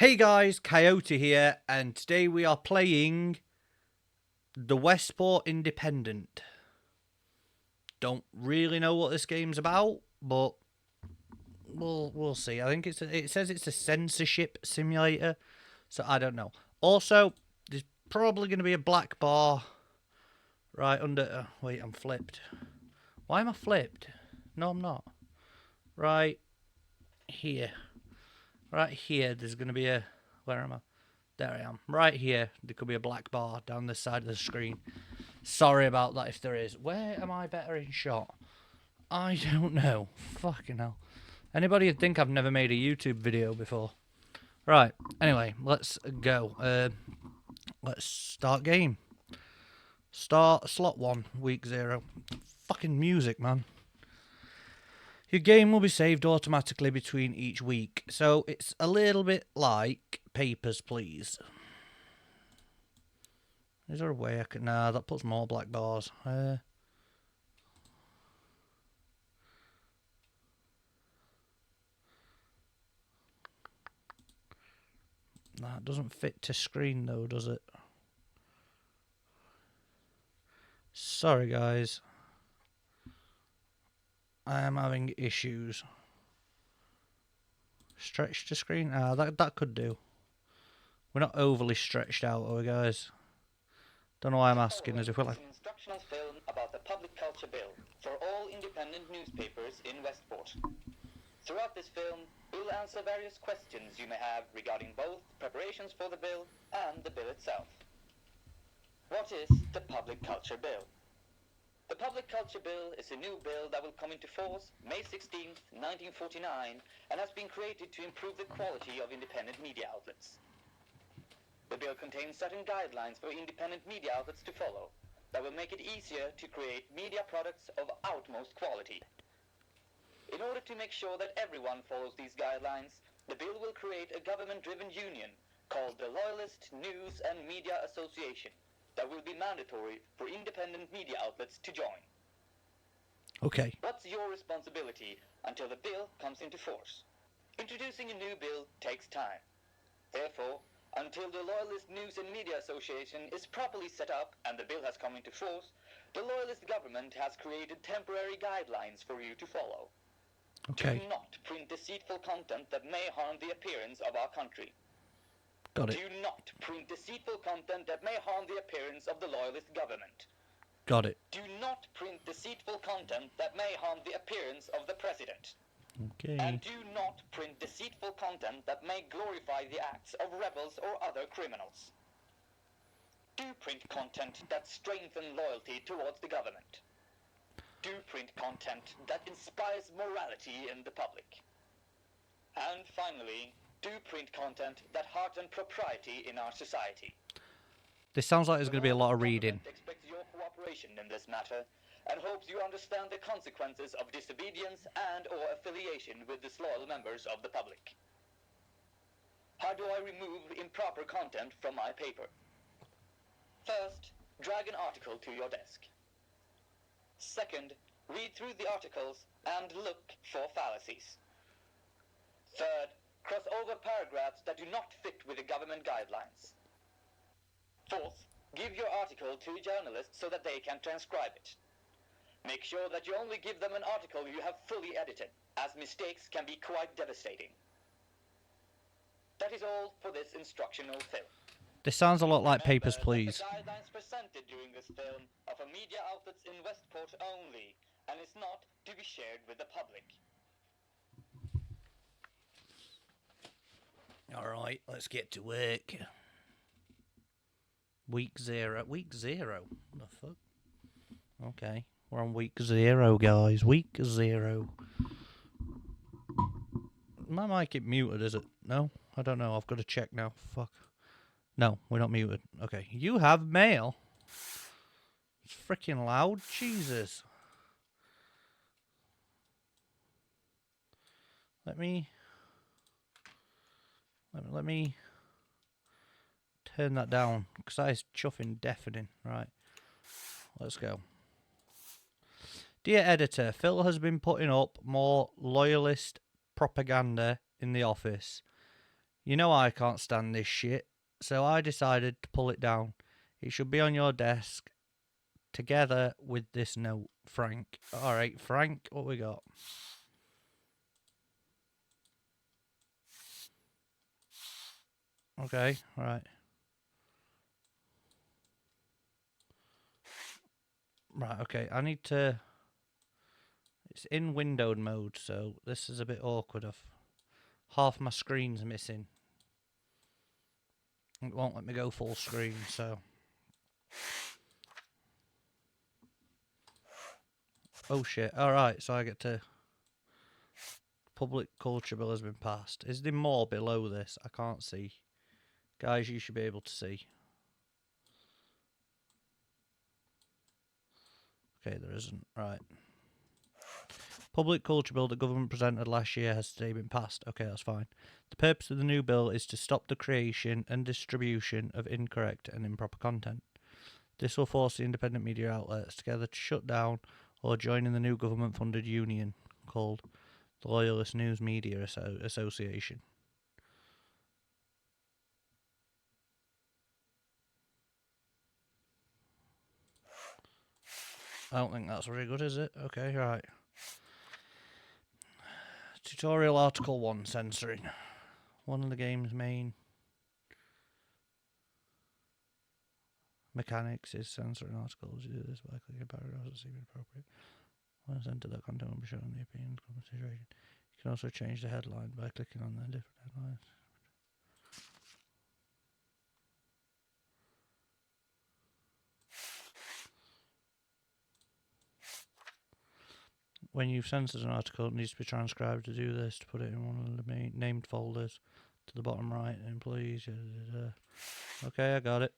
Hey guys, Coyote here, and today we are playing the Westport Independent. Don't really know what this game's about, but we'll see. I think it says it's a censorship simulator, so I don't know. Also, there's probably going to be a black bar right under. Wait, I'm flipped. Why am I flipped? No, I'm not. Right here. Right here. There's going to be a. Where am I? There I am. Right here, there could be a black bar down the side of the screen. Sorry about that if there is. Where am I better in shot? I don't know. Fucking hell. Anybody would think I've never made a YouTube video before. Right, anyway, let's go. Let's start game. Start slot 1, week 0. Fucking music, man. Your game will be saved automatically between each week. So it's a little bit like Papers, Please. Is there a way I can... Nah, that puts more black bars. That doesn't fit to screen though, does it? Sorry guys. I am having issues. Stretch to screen? That could do. We're not overly stretched out, are we guys? Don't know why I'm asking, as if we're like... An instructional film about the Public Culture Bill for all independent newspapers in Westport. Throughout this film, we'll answer various questions you may have regarding both preparations for the bill and the bill itself. What is the Public Culture Bill? The Public Culture Bill is a new bill that will come into force May 16, 1949, and has been created to improve the quality of independent media outlets. The bill contains certain guidelines for independent media outlets to follow that will make it easier to create media products of utmost quality. In order to make sure that everyone follows these guidelines, the bill will create a government-driven union called the Loyalist News and Media Association that will be mandatory for independent media outlets to join. Okay. What's your responsibility until the bill comes into force? Introducing a new bill takes time. Therefore, until the Loyalist News and Media Association is properly set up and the bill has come into force, the Loyalist government has created temporary guidelines for you to follow. Okay. Do not print deceitful content that may harm the appearance of our country. Got it. Do not print deceitful content that may harm the appearance of the Loyalist government. Got it. Do not print deceitful content that may harm the appearance of the president. Okay. And do not print deceitful content that may glorify the acts of rebels or other criminals. Do print content that strengthens loyalty towards the government. Do print content that inspires morality in the public. And finally, do print content that heartens propriety in our society. This sounds like there's going to be a lot of reading. The government expects your cooperation in this matter and hopes you understand the consequences of disobedience and or affiliation with disloyal members of the public. How do I remove improper content from my paper? First, drag an article to your desk. Second, read through the articles and look for fallacies. Third, cross over paragraphs that do not fit with the government guidelines. Fourth, give your article to a journalist so that they can transcribe it. Make sure that you only give them an article you have fully edited, as mistakes can be quite devastating. That is all for this instructional film. This sounds a lot like Remember Papers, Please. that the guidelines presented during this film are for media outlets in Westport only, and is not to be shared with the public. Alright, let's get to work. Week 0. Week 0? What the fuck? Okay. We're on week 0, guys. Week 0. My mic is muted, is it? No? I don't know. I've got to check now. Fuck. No, we're not muted. Okay. You have mail. It's freaking loud. Jesus. Let me turn that down, because that is chuffing deafening. Right. Let's go. Dear editor, Phil has been putting up more loyalist propaganda in the office. You know I can't stand this shit, so I decided to pull it down. It should be on your desk, together with this note, Frank. Alright, Frank, what we got? Okay, right. Right, okay, I need to... It's in windowed mode, so this is a bit awkward. Half my screen's missing. It won't let me go full screen, so... Oh shit, alright, so I get to... Public culture bill has been passed. Is there more below this? I can't see. Guys, you should be able to see. Okay, there isn't. Right. Public culture bill the government presented last year has today been passed. Okay, that's fine. The purpose of the new bill is to stop the creation and distribution of incorrect and improper content. This will force the independent media outlets together to shut down or join in the new government-funded union called the Loyalist News Media Association. I don't think that's very good, is it? Okay, right. Tutorial Article 1, censoring. One of the game's main mechanics is censoring articles. You do this by clicking paragraphs that seem inappropriate. Once entered, that content will be shown in the opinion consideration. You can also change the headline by clicking on the different headlines. When you've censored an article, it needs to be transcribed. To do this, to put it in one of the main named folders to the bottom right. Employees. Okay, I got it.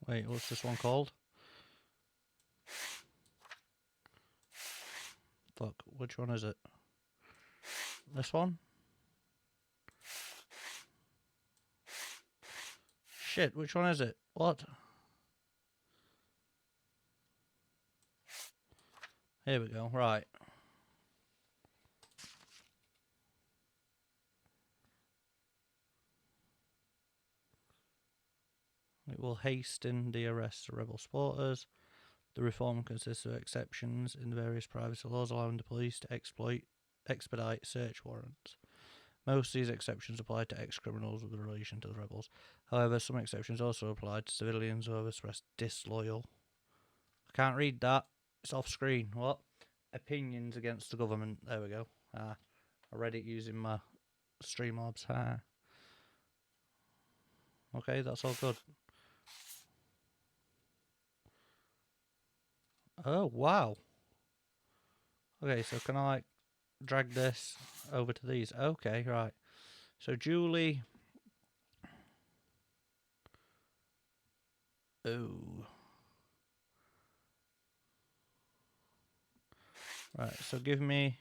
Wait, what's this one called? Fuck, which one is it? This one? Shit, which one is it? What? Here we go, right. It will hasten the arrests of rebel supporters. The reform consists of exceptions in the various privacy laws allowing the police to expedite search warrants. Most of these exceptions apply to ex-criminals with relation to the rebels. However, some exceptions also apply to civilians who have expressed disloyal. I can't read that. It's off screen. What? Opinions against the government. There we go. I read it using my Streamlabs. Okay, that's all good. Oh, wow. Okay, so can I drag this over to these? Okay, right. So Julie... Oh. Right, so give me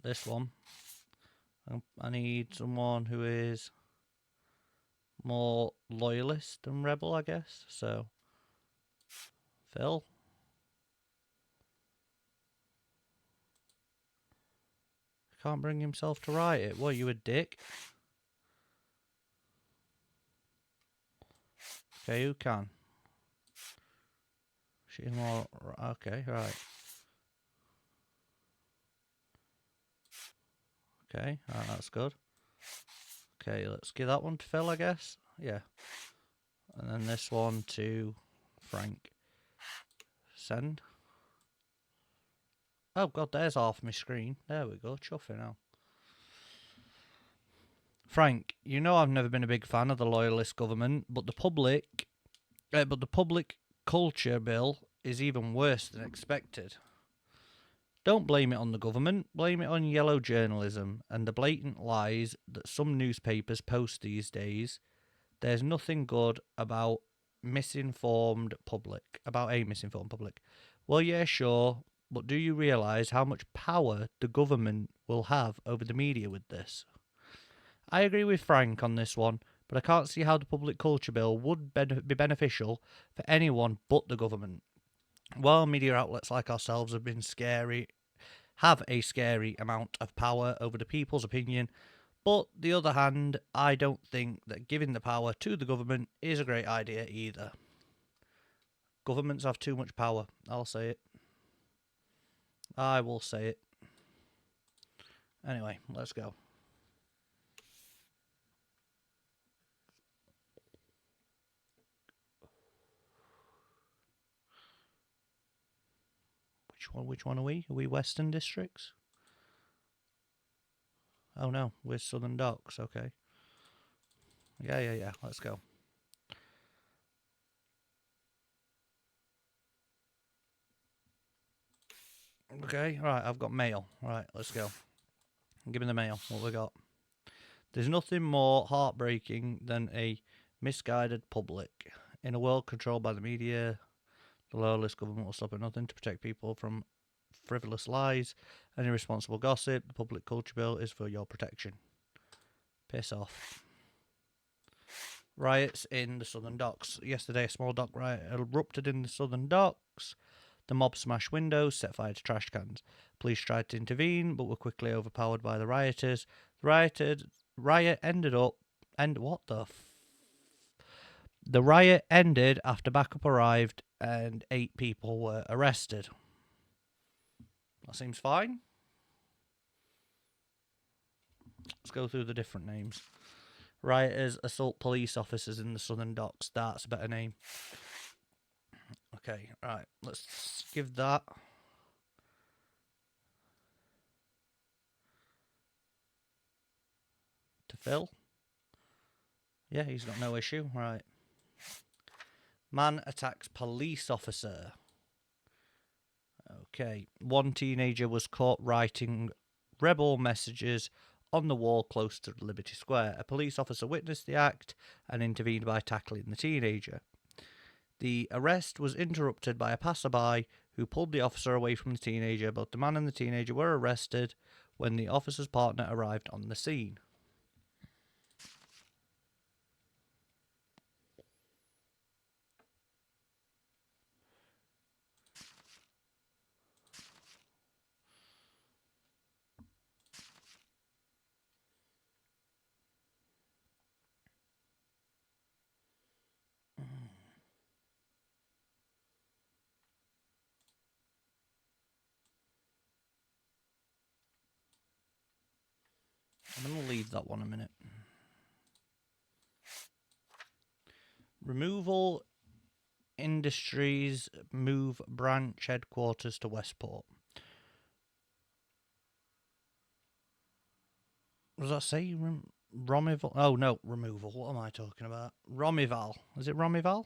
this one. I need someone who is more loyalist than rebel, I guess. So, Phil. Can't bring himself to write it. What, you a dick? Okay, who can? She's more... Okay, right. Okay, right, that's good. Okay, let's give that one to Phil, I guess. Yeah. And then this one to Frank. Send. Oh, God, there's half my screen. There we go, chuffing now. Frank, you know I've never been a big fan of the loyalist government, but the public culture bill is even worse than expected. Don't blame it on the government, blame it on yellow journalism and the blatant lies that some newspapers post these days. There's nothing good about a misinformed public. Well, yeah, sure, but do you realise how much power the government will have over the media with this? I agree with Frank on this one. but I can't see how the public culture bill would be beneficial for anyone but the government. While media outlets like ourselves have a scary amount of power over the people's opinion, but the other hand, I don't think that giving the power to the government is a great idea either. Governments have too much power. I'll say it. I will say it. Anyway, let's go. Which one are we? Are we Western Districts? Oh no, we're Southern Docks, okay. Yeah, let's go. Okay, right, I've got mail. Right, let's go. Give me the mail. What we got? There's nothing more heartbreaking than a misguided public. In a world controlled by the media, the lawless government will stop at nothing to protect people from frivolous lies and irresponsible gossip. The public culture bill is for your protection. Piss off. Riots in the Southern Docks. Yesterday, a small dock riot erupted in the Southern Docks. The mob smashed windows, set fire to trash cans. Police tried to intervene, but were quickly overpowered by the rioters. The riot ended up... And what the... The riot ended after backup arrived and 8 people were arrested. That seems fine. Let's go through the different names. Rioters assault police officers in the Southern Docks. That's a better name. Okay, right. Let's give that. To Phil. Yeah, he's got no issue. Right. Man attacks police officer. Okay. One teenager was caught writing rebel messages on the wall close to Liberty Square. A police officer witnessed the act and intervened by tackling the teenager. The arrest was interrupted by a passerby who pulled the officer away from the teenager. Both the man and the teenager were arrested when the officer's partner arrived on the scene. I'm going to leave that one a minute. Removal Industries move branch headquarters to Westport. What does that say? Romival? Oh, no, removal. What am I talking about? Romival. Is it Romival?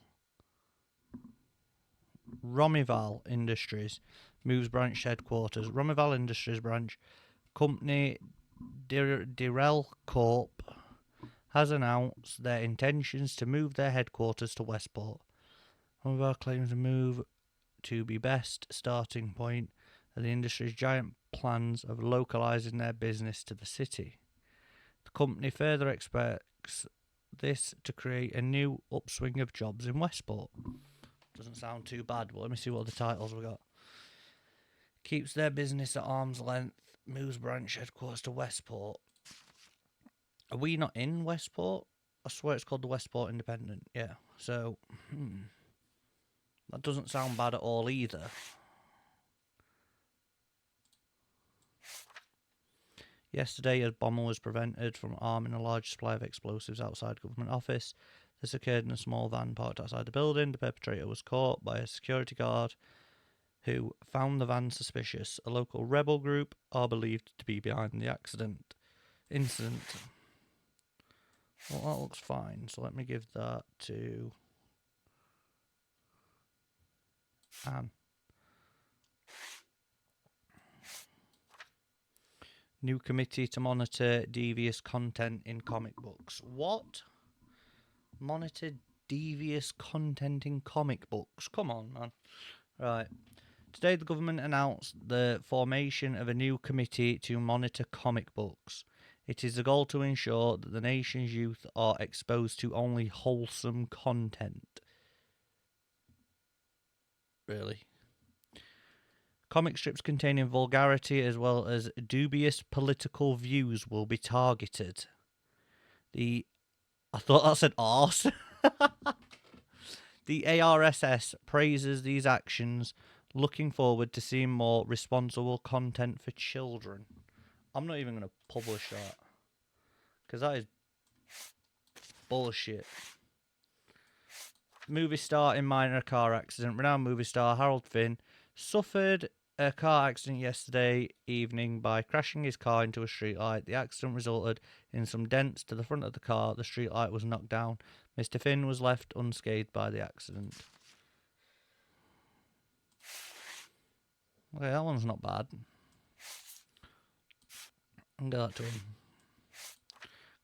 Romival Industries moves branch headquarters. Romival Industries branch company Dirrell Corp has announced their intentions to move their headquarters to Westport. Romival claims the move to be best starting point of the industry's giant plans of localising their business to the city. The company further expects this to create a new upswing of jobs in Westport. Doesn't sound too bad, but let me see what the titles we got. Keeps their business at arm's length, moves branch headquarters to Westport. Are we not in Westport? I swear it's called the Westport Independent. Yeah, so that doesn't sound bad at all either. Yesterday, a bomber was prevented from arming a large supply of explosives outside government office. This occurred in a small van parked outside the building. The perpetrator was caught by a security guard who found the van suspicious. A local rebel group are believed to be behind the incident. Well, that looks fine. So let me give that to Anne. New committee to monitor devious content in comic books. What? Monitor devious content in comic books? Come on, man. Right. Today, the government announced the formation of a new committee to monitor comic books. It is the goal to ensure that the nation's youth are exposed to only wholesome content. Really? Comic strips containing vulgarity as well as dubious political views will be targeted. I thought that said arse. The ARSS praises these actions, looking forward to seeing more responsible content for children. I'm not even going to publish that, because that is bullshit. Movie star in minor car accident. Renowned movie star Harold Finn suffered a car accident yesterday evening by crashing his car into a streetlight. The accident resulted in some dents to the front of the car. The streetlight was knocked down. Mr. Finn was left unscathed by the accident. Okay, that one's not bad. I'll get that to him.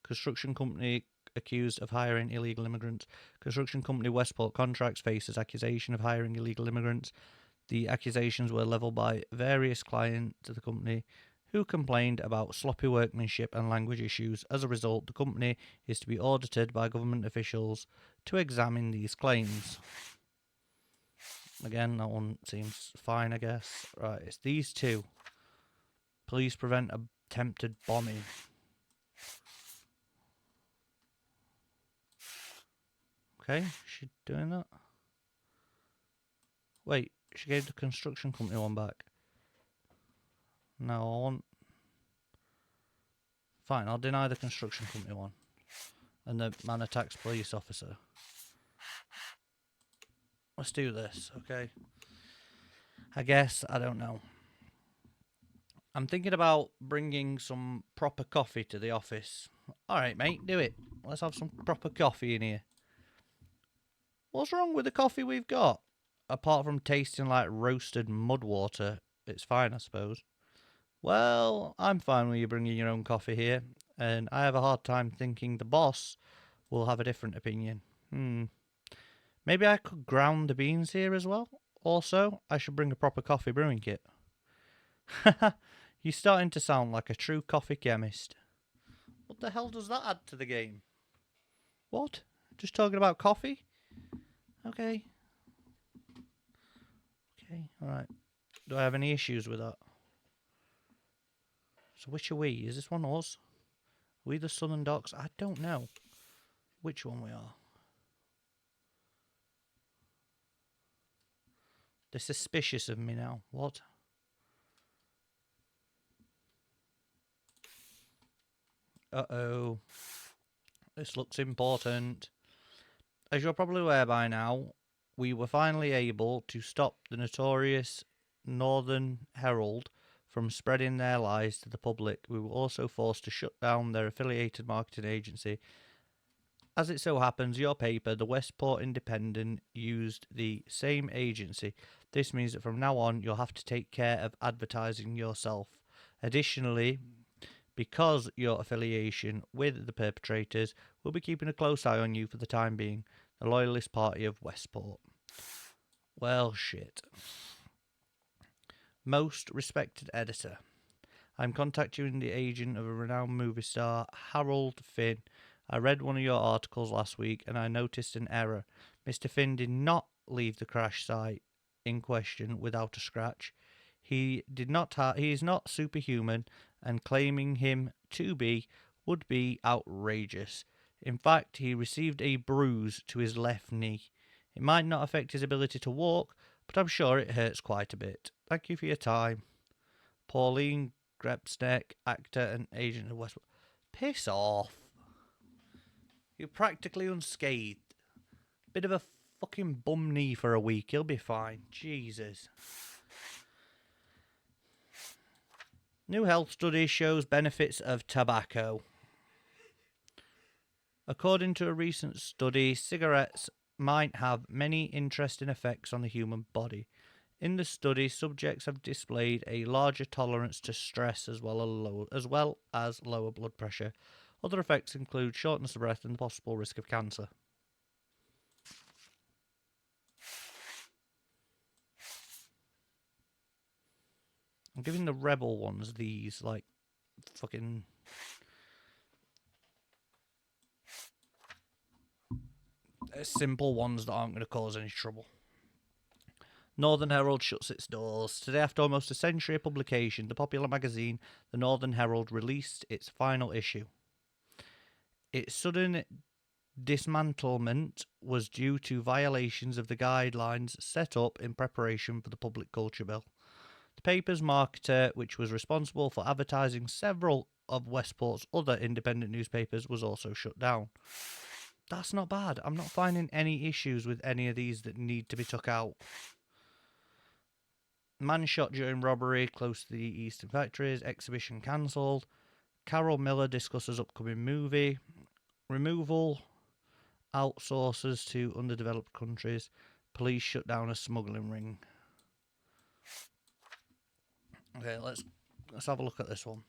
Construction company accused of hiring illegal immigrants. Construction company Westport Contracts faces accusation of hiring illegal immigrants. The accusations were levelled by various clients to the company who complained about sloppy workmanship and language issues. As a result, the company is to be audited by government officials to examine these claims. Again, that one seems fine, I guess. Right, it's these two. Police prevent attempted bombing. Okay, she doing that? Wait, she gave the construction company one back. No, I want... Fine, I'll deny the construction company one. And the man attacks police officer. Let's do this, okay? I guess, I don't know. I'm thinking about bringing some proper coffee to the office. Alright, mate, do it. Let's have some proper coffee in here. What's wrong with the coffee we've got? Apart from tasting like roasted mud water, it's fine, I suppose. Well, I'm fine with you bringing your own coffee here, and I have a hard time thinking the boss will have a different opinion. Maybe I could ground the beans here as well? Also, I should bring a proper coffee brewing kit. You're starting to sound like a true coffee chemist. What the hell does that add to the game? What? Just talking about coffee? Okay. Okay, alright. Do I have any issues with that? So which are we? Is this one us? Are we the Southern Docks? I don't know which one we are. They're suspicious of me now. What? Uh-oh. This looks important. As you're probably aware by now, we were finally able to stop the notorious Northern Herald from spreading their lies to the public. We were also forced to shut down their affiliated marketing agency. As it so happens, your paper, the Westport Independent, used the same agency. This means that from now on, you'll have to take care of advertising yourself. Additionally, because your affiliation with the perpetrators, we'll be keeping a close eye on you for the time being. The Loyalist Party of Westport. Well, shit. Most respected editor, I'm contacting the agent of a renowned movie star, Harold Finn. I read one of your articles last week and I noticed an error. Mr. Finn did not leave the crash site in question without a scratch. He is not superhuman, and claiming him to be would be outrageous. In fact, he received a bruise to his left knee. It might not affect his ability to walk, but I'm sure it hurts quite a bit. Thank you for your time. Pauline Grebsneck, actor and agent of Westport. Piss off. You're practically unscathed. Bit of a fucking bum knee for a week. He'll be fine. Jesus. New health study shows benefits of tobacco. According to a recent study, cigarettes might have many interesting effects on the human body. In the study, subjects have displayed a larger tolerance to stress as well as lower blood pressure. Other effects include shortness of breath and the possible risk of cancer. I'm giving the rebel ones these, like, fucking simple ones that aren't going to cause any trouble. Northern Herald shuts its doors. Today, after almost a century of publication, the popular magazine, the Northern Herald, released its final issue. Its sudden dismantlement was due to violations of the guidelines set up in preparation for the Public Culture Bill. The paper's marketer, which was responsible for advertising several of Westport's other independent newspapers, was also shut down. That's not bad. I'm not finding any issues with any of these that need to be took out. Man shot during robbery close to the Eastern Factories. Exhibition cancelled. Carol Miller discusses upcoming movie. Removal outsources to underdeveloped countries. Police shut down a smuggling ring. Okay, let's have a look at this one.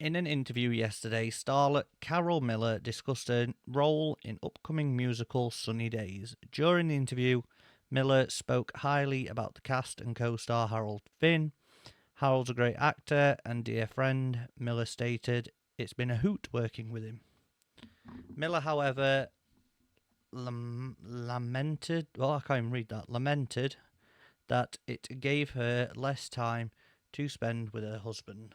In an interview yesterday, starlet Carol Miller discussed her role in upcoming musical Sunny Days. During the interview, Miller spoke highly about the cast and co-star Harold Finn. Harold's a great actor and dear friend, Miller stated. It's been a hoot working with him. Miller, however, lamented that it gave her less time to spend with her husband.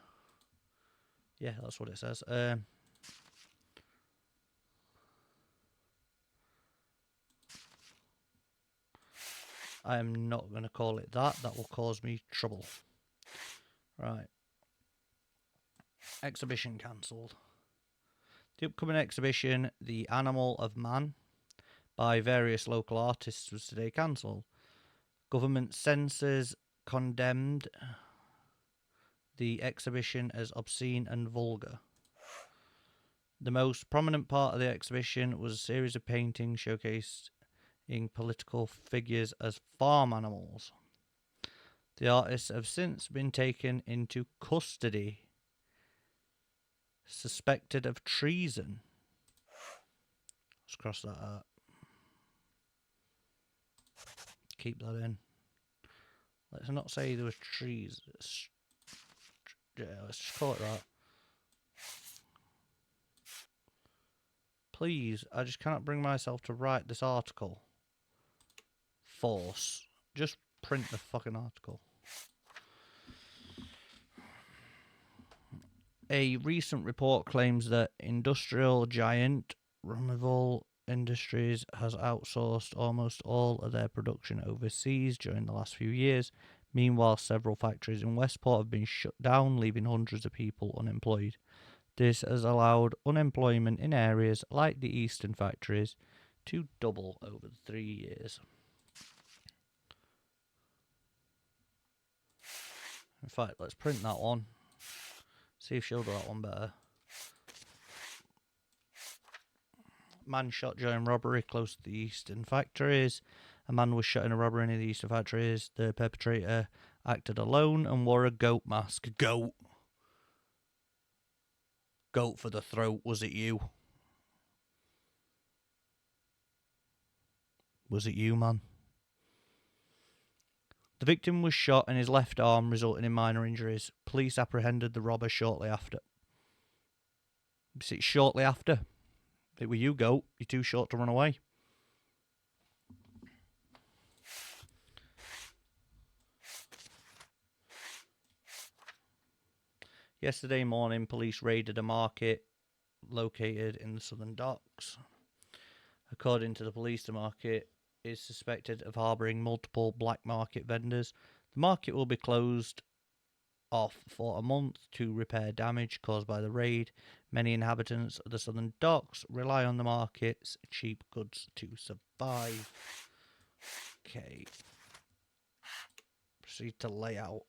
Yeah, that's what it says. I am not going to call it that. That will cause me trouble. Right. Exhibition cancelled. The upcoming exhibition, The Animal of Man, by various local artists was today cancelled. Government censors condemned the exhibition as obscene and vulgar. The most prominent part of the exhibition was a series of paintings showcasing political figures as farm animals. The artists have since been taken into custody, suspected of treason. Let's cross that out. Keep that in. Let's not say there was trees. Yeah, let's just call it that. Please, I just cannot bring myself to write this article. Force. Just print the fucking article. A recent report claims that industrial giant Removal Industries has outsourced almost all of their production overseas during the last few years. Meanwhile, several factories in Westport have been shut down, leaving hundreds of people unemployed. This has allowed unemployment in areas like the Eastern Factories to double over 3 years. In fact, let's print that one. See if she'll do that one better. Man shot during robbery close to the Eastern Factories. A man was shot in a robbery near the Eastern Factories. The perpetrator acted alone and wore a goat mask. Goat. Goat for the throat. Was it you? Was it you, man? The victim was shot in his left arm, resulting in minor injuries. Police apprehended the robber shortly after. It's shortly after. It were you, goat. You're too short to run away. Yesterday morning, police raided a market located in the Southern Docks. According to the police, the market is suspected of harbouring multiple black market vendors. The market will be closed off for a month to repair damage caused by the raid. Many inhabitants of the Southern Docks rely on the market's cheap goods to survive. Okay. Proceed to layout.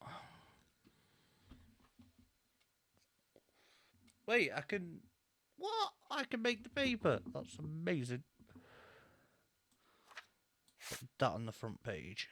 Wait, I can... What? I can make the paper. That's amazing. Put that on the front page.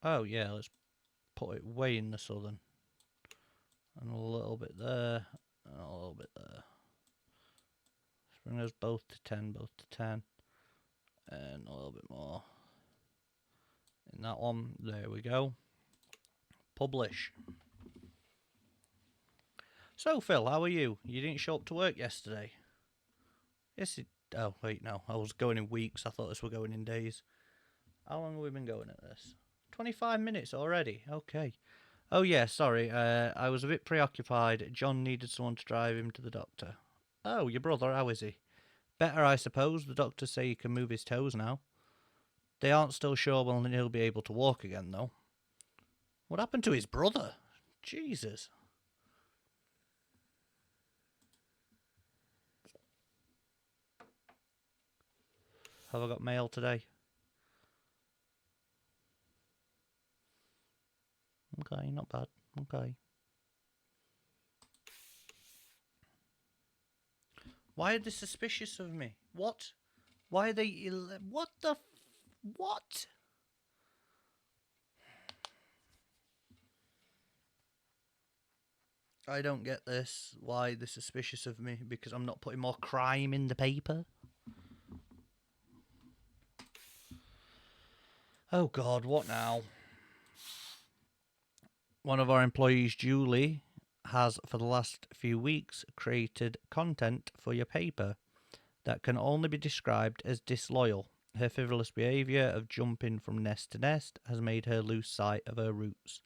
Oh, yeah, let's put it way in the southern. And a little bit there, and a little bit there. Let's bring those both to 10, both to 10. And a little bit more in that one. There we go. Publish. So, Phil, how are you? You didn't show up to work yesterday. Yes, it... Oh, wait, no. I was going in weeks. I thought this were going in days. How long have we been going at this? 25 minutes already. Okay. Oh, yeah, sorry. I was a bit preoccupied. John needed someone to drive him to the doctor. Oh, your brother, how is he? Better, I suppose. The doctors say he can move his toes now. They aren't still sure when he'll be able to walk again, though. What happened to his brother? Jesus. Have I got mail today? Okay, not bad. Okay. Why are they suspicious of me? What? Why are they... What the... What? I don't get this. Why they're suspicious of me? Because I'm not putting more crime in the paper? Oh God, what now? One of our employees, Julie, has for the last few weeks created content for your paper that can only be described as disloyal. Her frivolous behaviour of jumping from nest to nest has made her lose sight of her roots.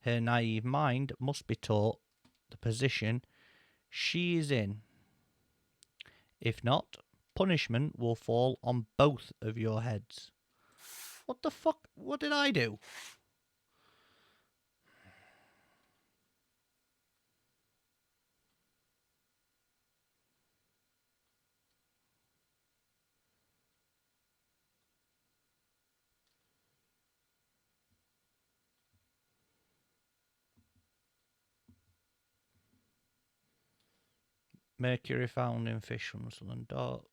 Her naive mind must be taught the position she is in. If not, punishment will fall on both of your heads. What the fuck? What did I do? Mercury found in fish from southern docks.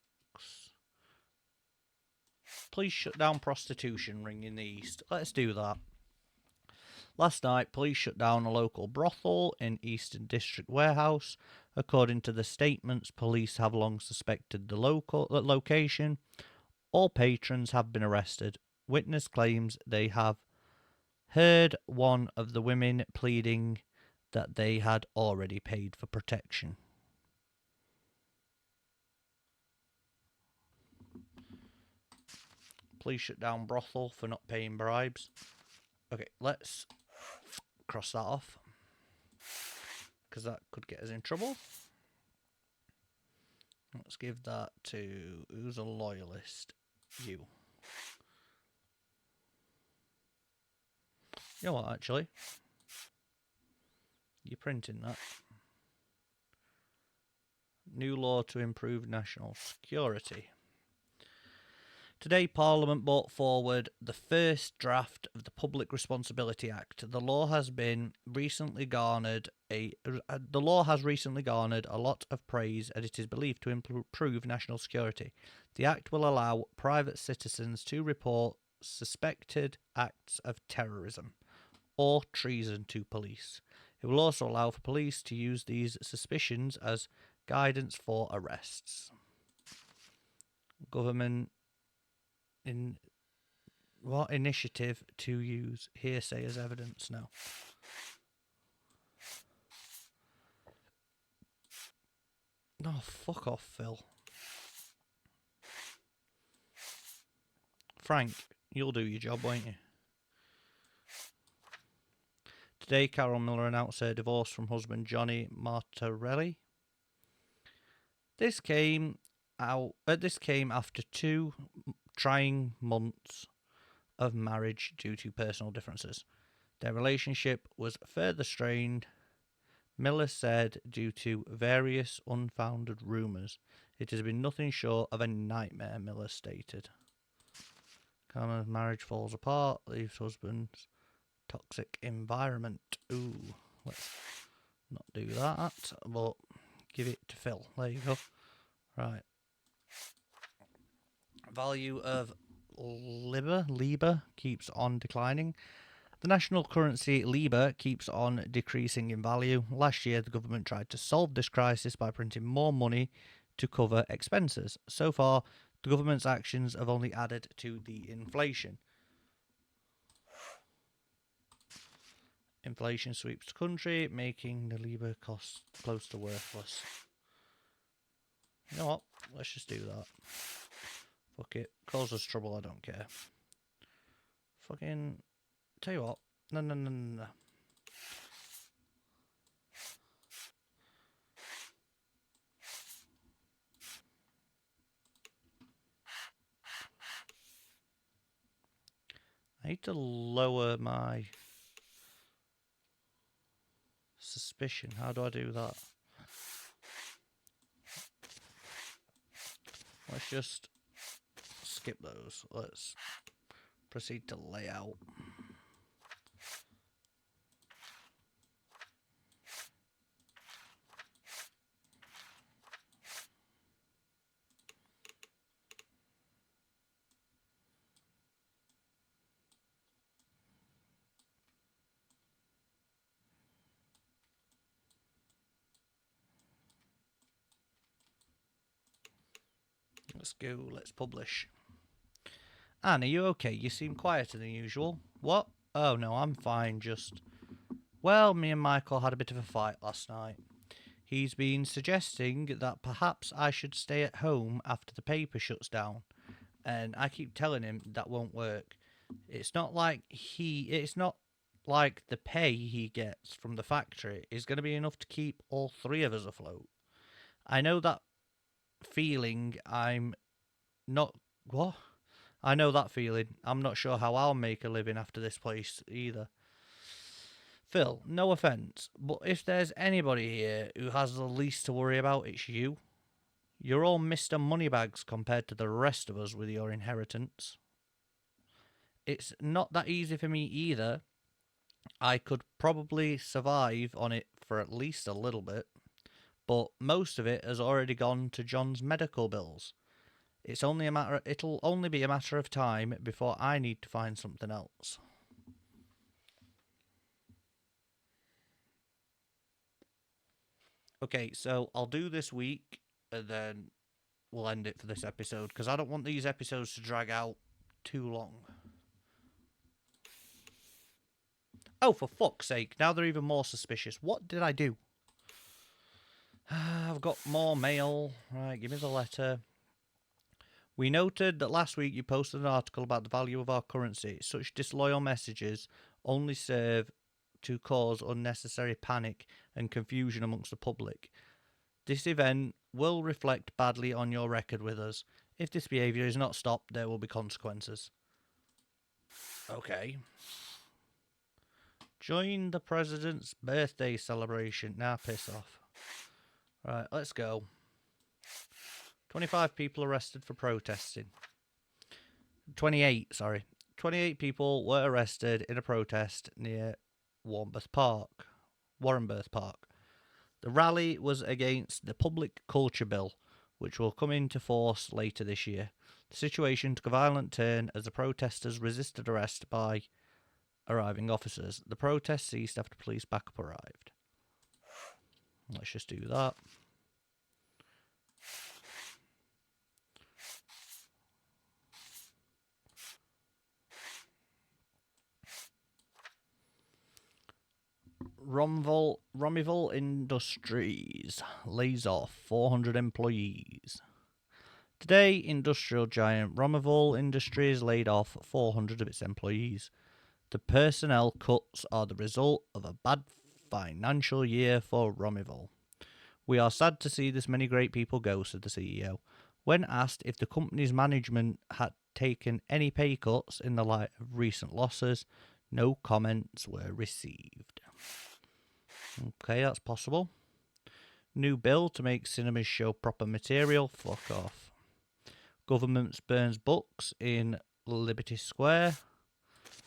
Please shut down prostitution ring in the east. Let's do that. Last night, police shut down a local brothel in Eastern District Warehouse. According to the statements, police have long suspected the location. All patrons have been arrested. Witness claims they have heard one of the women pleading that they had already paid for protection. Police shut down brothel for not paying bribes. Okay, let's cross that off, because that could get us in trouble. Let's give that to... Who's a loyalist? You. You know what, actually? You're printing that. New law to improve national security. Today, Parliament brought forward the first draft of the Public Responsibility Act. The law has recently garnered a lot of praise, and it is believed to improve national security. The act will allow private citizens to report suspected acts of terrorism or treason to police. It will also allow for police to use these suspicions as guidance for arrests. Government in what initiative to use hearsay as evidence? No. Oh, fuck off, Phil. Frank, you'll do your job, won't you? Today, Carol Miller announced her divorce from husband Johnny Martorelli. This came after 2 trying months of marriage due to personal differences. Their relationship was further strained, Miller said, due to various unfounded rumours. It has been nothing short of a nightmare, Miller stated. Carmen's marriage falls apart, leaves husband's toxic environment. Ooh, let's not do that, but give it to Phil. There you go. Right. Value of Libor keeps on declining. The national currency Libra keeps on decreasing in value. Last year, the government tried to solve this crisis by printing more money to cover expenses. So far, the government's actions have only added to the inflation. Inflation sweeps the country, making the Libra cost close to worthless. You know what? Let's just do that. Fuck it. Cause us trouble, I don't care. Fucking... Tell you what. No. I need to lower my suspicion. How do I do that? Let's just skip those. Let's proceed to layout. Let's go. Let's publish. Anne, are you okay? You seem quieter than usual. What? Oh no, I'm fine. Just... Well, me and Michael had a bit of a fight last night. He's been suggesting that perhaps I should stay at home after the paper shuts down. And I keep telling him that won't work. It's not like the pay he gets from the factory is going to be enough to keep all three of us afloat. I know that feeling. I'm not... What? I know that feeling. I'm not sure how I'll make a living after this place either. Phil, no offence, but if there's anybody here who has the least to worry about, it's you. You're all Mr. Moneybags compared to the rest of us with your inheritance. It's not that easy for me either. I could probably survive on it for at least a little bit, but most of it has already gone to John's medical bills. It'll only be a matter of time before I need to find something else. Okay, so I'll do this week and then we'll end it for this episode because I don't want these episodes to drag out too long. Oh, for fuck's sake, now they're even more suspicious. What did I do? I've got more mail. Right, give me the letter. We noted that last week you posted an article about the value of our currency. Such disloyal messages only serve to cause unnecessary panic and confusion amongst the public. This event will reflect badly on your record with us. If this behaviour is not stopped, there will be consequences. Okay. Join the president's birthday celebration. Nah, piss off. Right, let's go. 25 people arrested for protesting. 28 people were arrested in a protest near Warrenburth Park. The rally was against the Public Culture Bill, which will come into force later this year. The situation took a violent turn as the protesters resisted arrest by arriving officers. The protest ceased after police backup arrived. Let's just do that. Romiville Industries lays off 400 employees. Today, industrial giant Romiville Industries laid off 400 of its employees. The personnel cuts are the result of a bad financial year for Romiville. We are sad to see this many great people go, said the CEO. When asked if the company's management had taken any pay cuts in the light of recent losses, no comments were received. Okay, that's possible. New bill to make cinemas show proper material. Fuck off. Government burns books in Liberty Square.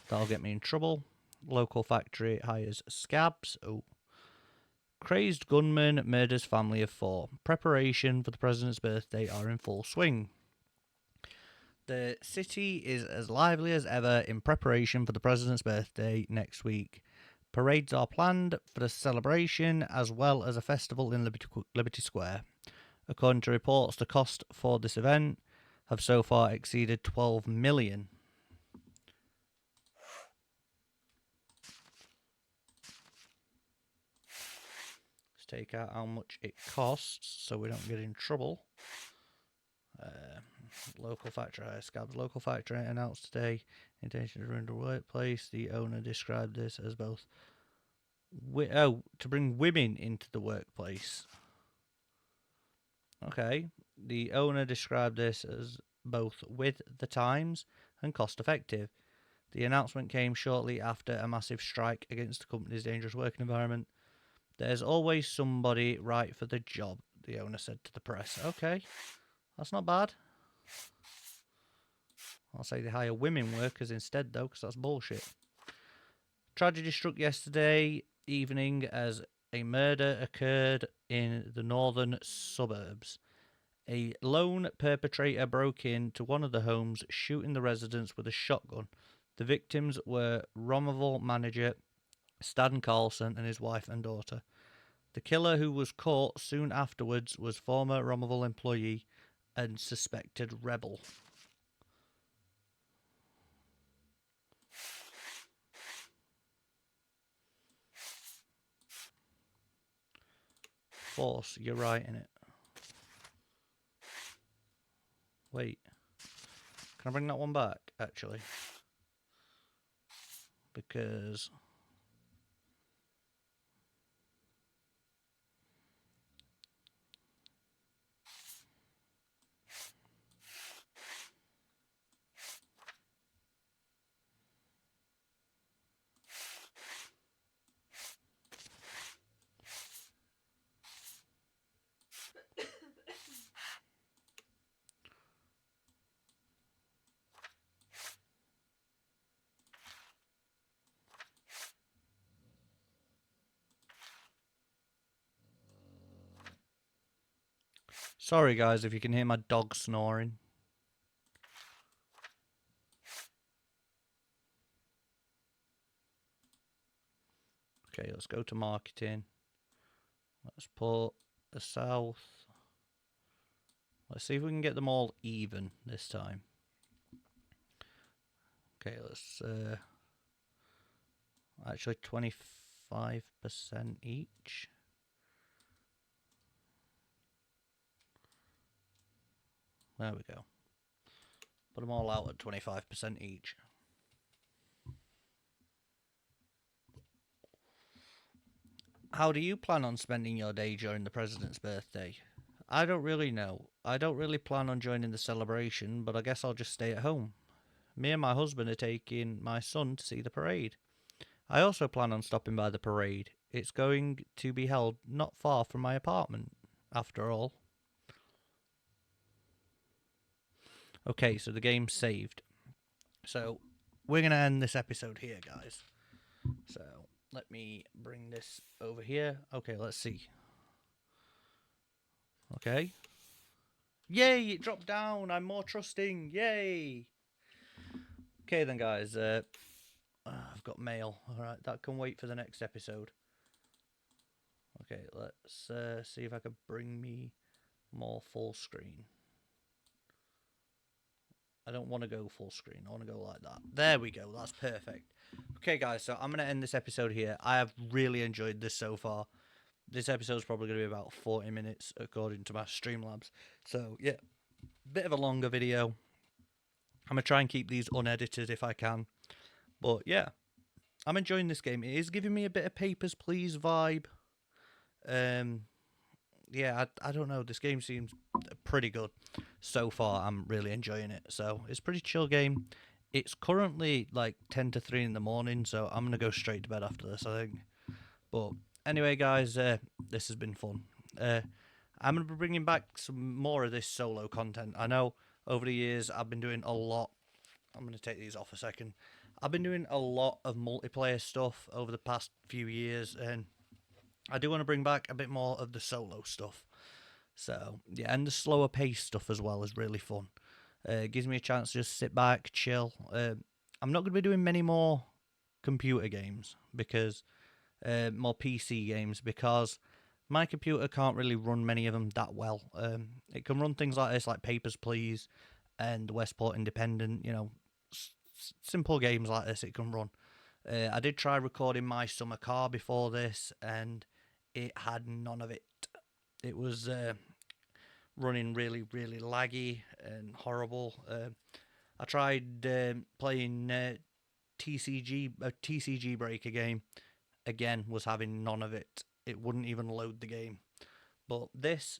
That'll get me in trouble. Local factory hires scabs. Oh. Crazed gunman murders family of 4. Preparation for the president's birthday are in full swing. The city is as lively as ever in preparation for the president's birthday next week. Parades are planned for the celebration as well as a festival in Liberty Square. According to reports, the cost for this event have so far exceeded 12 million. Let's take out how much it costs so we don't get in trouble. Local factory hire scabs. Local factory announced today intention to run the workplace. The owner described this as both to bring women into the workplace. Okay. The owner described this as both with the times and cost effective. The announcement came shortly after a massive strike against the company's dangerous working environment. There's always somebody right for the job, the owner said to the press. Okay, that's not bad. I'll say they hire women workers instead, though, because that's bullshit. Tragedy struck yesterday evening as a murder occurred in the northern suburbs. A lone perpetrator broke into one of the homes, shooting the residents with a shotgun. The victims were Romerville manager Stan Carlson and his wife and daughter. The killer, who was caught soon afterwards, was former Romerville employee and suspected rebel. Force, you're right in it. Wait. Can I bring that one back, actually? Because... Sorry, guys, if you can hear my dog snoring. Okay, let's go to marketing. Let's put the south. Let's see if we can get them all even this time. Okay, let's... actually, 25% each. There we go. Put them all out at 25% each. How do you plan on spending your day during the president's birthday? I don't really know. I don't really plan on joining the celebration, but I guess I'll just stay at home. Me and my husband are taking my son to see the parade. I also plan on stopping by the parade. It's going to be held not far from my apartment, after all. Okay, so the game's saved. So, we're going to end this episode here, guys. So, let me bring this over here. Okay, let's see. Okay. Yay, it dropped down. I'm more trusting. Yay. Okay then, guys. I've got mail. Alright, that can wait for the next episode. Okay, let's see if I can bring me more full screen. I don't want to go full screen. I want to go like that. There we go. That's perfect. Okay, guys, so I'm going to end this episode here. I have really enjoyed this so far. This episode's probably going to be about 40 minutes, according to my Streamlabs. So, yeah, bit of a longer video. I'm going to try and keep these unedited if I can. But, yeah, I'm enjoying this game. It is giving me a bit of Papers, Please vibe. Yeah, I don't know. This game seems pretty good so far. I'm really enjoying it. So it's a pretty chill game. It's currently like 10 to 3 in the morning, so I'm going to go straight to bed after this, I think. But anyway, guys, this has been fun. I'm going to be bringing back some more of this solo content. I know over the years I've been doing a lot. I'm going to take these off a second. I've been doing a lot of multiplayer stuff over the past few years, and I do want to bring back a bit more of the solo stuff. So, yeah, and the slower pace stuff as well is really fun. Gives me a chance to just sit back, chill. I'm not going to be doing many more computer games because more PC games because my computer can't really run many of them that well. It can run things like this, like Papers, Please, and Westport Independent. You know, simple games like this it can run. I did try recording my summer car before this, and it had none of it. It was running really, really laggy and horrible. I tried playing a TCG Breaker game. Again, was having none of it. It wouldn't even load the game. But this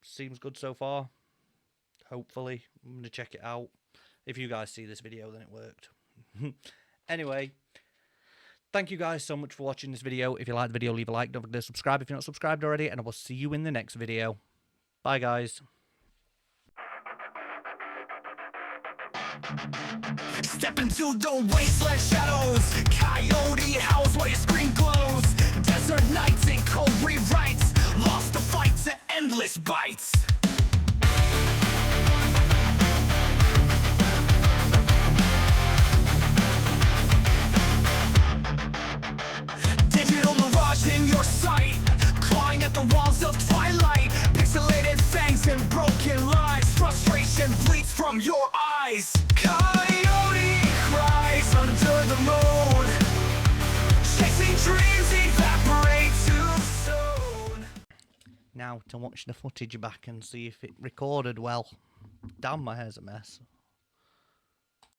seems good so far. Hopefully, I'm going to check it out. If you guys see this video, then it worked. Anyway, thank you guys so much for watching this video. If you like the video, leave a like. Don't forget to subscribe if you're not subscribed already. And I will see you in the next video. Bye, guys. Step into the wasteland shadows. Coyote howls while your screen glows. Desert nights and cold rewrites. Lost the fight to endless bites. Digital mirage in your sight. Clawing at the walls of twilight. Pixelated fangs and broken lives. Frustration bleeds from your eyes. Coyote cries under the moon. Chasing dreams evaporate too soon. Now to watch the footage back and see if it recorded well. Damn, my hair's a mess.